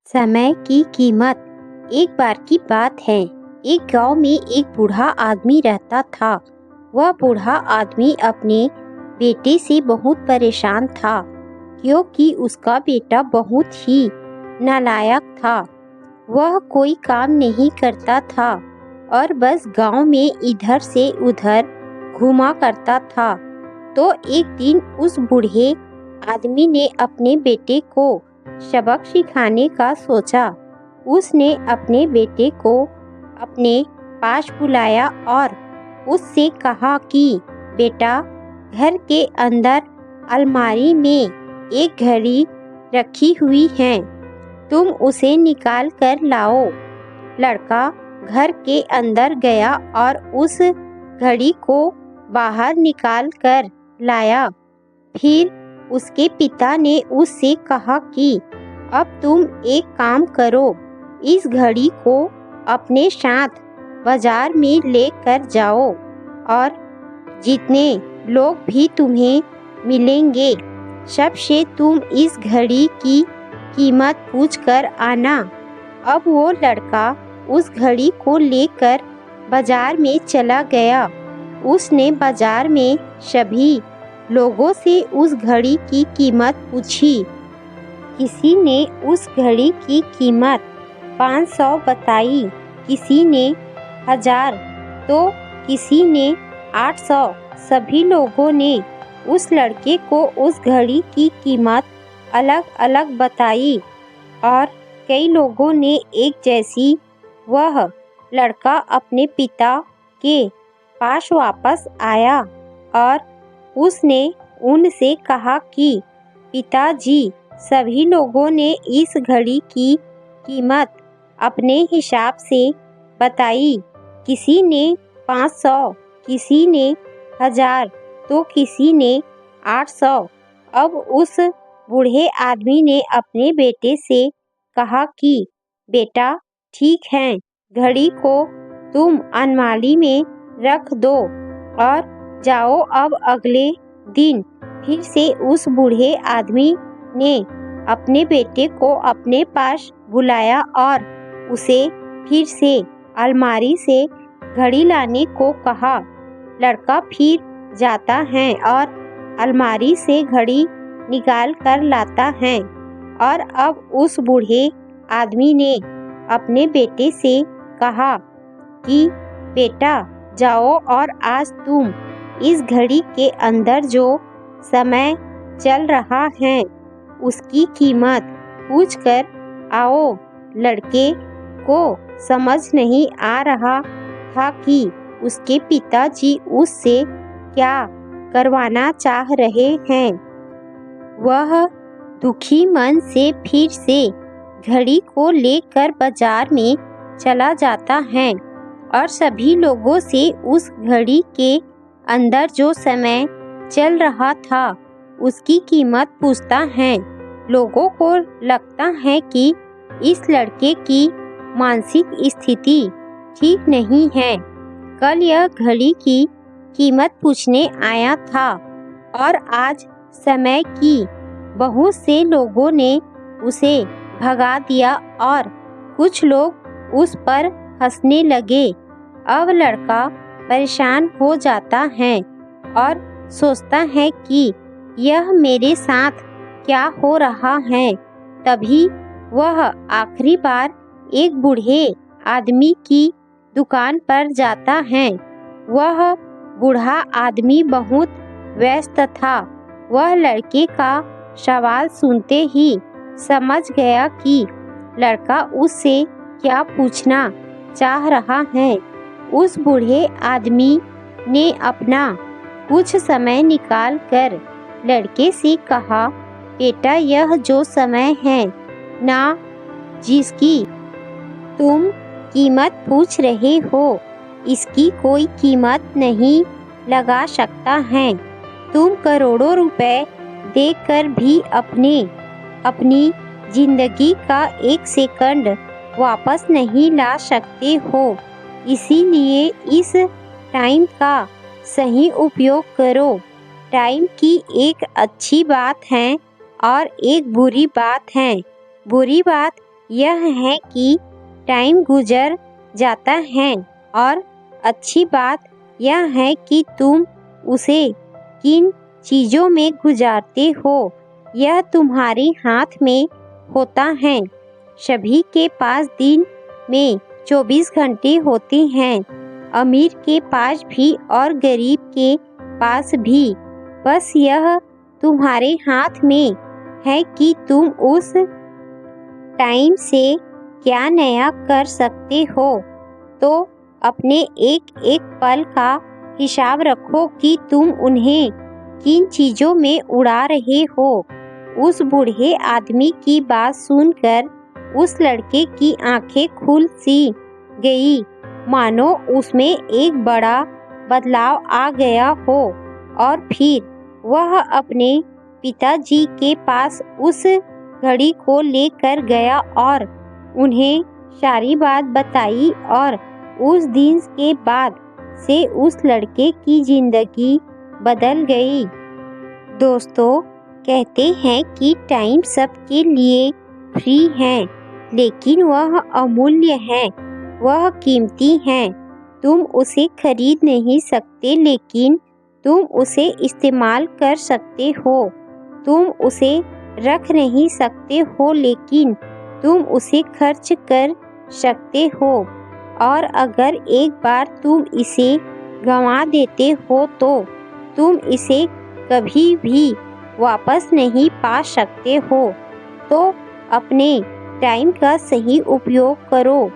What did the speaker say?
समय की कीमत। एक बार की बात है, एक गांव में एक बूढ़ा आदमी रहता था। वह बूढ़ा आदमी अपने बेटे से बहुत परेशान था, क्योंकि उसका बेटा बहुत ही नालायक था। वह कोई काम नहीं करता था और बस गांव में इधर से उधर घूमा करता था। तो एक दिन उस बूढ़े आदमी ने अपने बेटे को सबक सिखाने का सोचा। उसने अपने बेटे को अपने पास बुलाया और उससे कहा कि बेटा, घर के अंदर अलमारी में एक घड़ी रखी हुई है, तुम उसे निकाल कर लाओ। लड़का घर के अंदर गया और उस घड़ी को बाहर निकाल कर लाया। फिर उसके पिता ने उससे कहा कि अब तुम एक काम करो, इस घड़ी को अपने साथ बाजार में लेकर जाओ और जितने लोग भी तुम्हें मिलेंगे, सबसे तुम इस घड़ी की कीमत पूछ कर आना। अब वो लड़का उस घड़ी को लेकर बाजार में चला गया। उसने बाजार में सभी लोगों से उस घड़ी की कीमत पूछी। किसी ने उस घड़ी की कीमत 500 बताई, किसी ने 1000, तो किसी ने 800। सभी लोगों ने उस लड़के को उस घड़ी की कीमत अलग अलग बताई और कई लोगों ने एक जैसी। वह लड़का अपने पिता के पास वापस आया और उसने उनसे कहा कि पिताजी, सभी लोगों ने इस घड़ी की कीमत अपने हिसाब से बताई। किसी ने 500, किसी ने 1000, तो किसी ने 800। अब उस बूढ़े आदमी ने अपने बेटे से कहा कि बेटा, ठीक है, घड़ी को तुम अलमारी में रख दो और जाओ। अब अगले दिन फिर से उस बूढ़े आदमी ने अपने बेटे को अपने पास बुलाया और उसे फिर से अलमारी से घड़ी लाने को कहा। लड़का फिर जाता है और अलमारी से घड़ी निकाल कर लाता है और अब उस बूढ़े आदमी ने अपने बेटे से कहा कि बेटा, जाओ और आज तुम इस घड़ी के अंदर जो समय चल रहा है उसकी कीमत पूछ कर आओ। लड़के को समझ नहीं आ रहा था कि उसके पिताजी उससे क्या करवाना चाह रहे हैं। वह दुखी मन से फिर से घड़ी को लेकर बाजार में चला जाता है और सभी लोगों से उस घड़ी के अंदर जो समय चल रहा था उसकी कीमत पूछता है। लोगों को लगता है कि इस लड़के की मानसिक स्थिति ठीक नहीं है। कल यह घड़ी की कीमत पूछने आया था और आज समय की बहुत से लोगों ने उसे भगा दिया और कुछ लोग उस पर हंसने लगे। अब लड़का परेशान हो जाता है और सोचता है कि यह मेरे साथ क्या हो रहा है। तभी वह आखिरी बार एक बूढ़े आदमी की दुकान पर जाता है। वह बूढ़ा आदमी बहुत व्यस्त था। वह लड़के का सवाल सुनते ही समझ गया कि लड़का उससे क्या पूछना चाह रहा है। उस बूढ़े आदमी ने अपना कुछ समय निकाल कर लड़के से कहा, बेटा, यह जो समय है ना, जिसकी तुम कीमत पूछ रहे हो, इसकी कोई कीमत नहीं लगा सकता है। तुम करोड़ों रुपए देकर भी अपनी जिंदगी का एक सेकंड वापस नहीं ला सकते हो। इसीलिए इस टाइम का सही उपयोग करो। टाइम की एक अच्छी बात है और एक बुरी बात है। बुरी बात यह है कि टाइम गुजर जाता है और अच्छी बात यह है कि तुम उसे किन चीज़ों में गुजारते हो यह तुम्हारे हाथ में होता है। सभी के पास दिन में 24 घंटे होते हैं, अमीर के पास भी और गरीब के पास भी। बस यह तुम्हारे हाथ में है कि तुम उस टाइम से क्या नया कर सकते हो। तो अपने एक एक पल का हिसाब रखो कि तुम उन्हें किन चीज़ों में उड़ा रहे हो। उस बूढ़े आदमी की बात सुनकर उस लड़के की आंखें खुल सी गई, मानो उसमें एक बड़ा बदलाव आ गया हो। और फिर वह अपने पिताजी के पास उस घड़ी को लेकर गया और उन्हें सारी बात बताई और उस दिन के बाद से उस लड़के की जिंदगी बदल गई। दोस्तों, कहते हैं कि टाइम सबके लिए फ्री है, लेकिन वह अमूल्य है, वह कीमती है। तुम उसे खरीद नहीं सकते, लेकिन तुम उसे इस्तेमाल कर सकते हो। तुम उसे रख नहीं सकते हो, लेकिन तुम उसे खर्च कर सकते हो। और अगर एक बार तुम इसे गंवा देते हो तो तुम इसे कभी भी वापस नहीं पा सकते हो। तो अपने टाइम का सही उपयोग करो।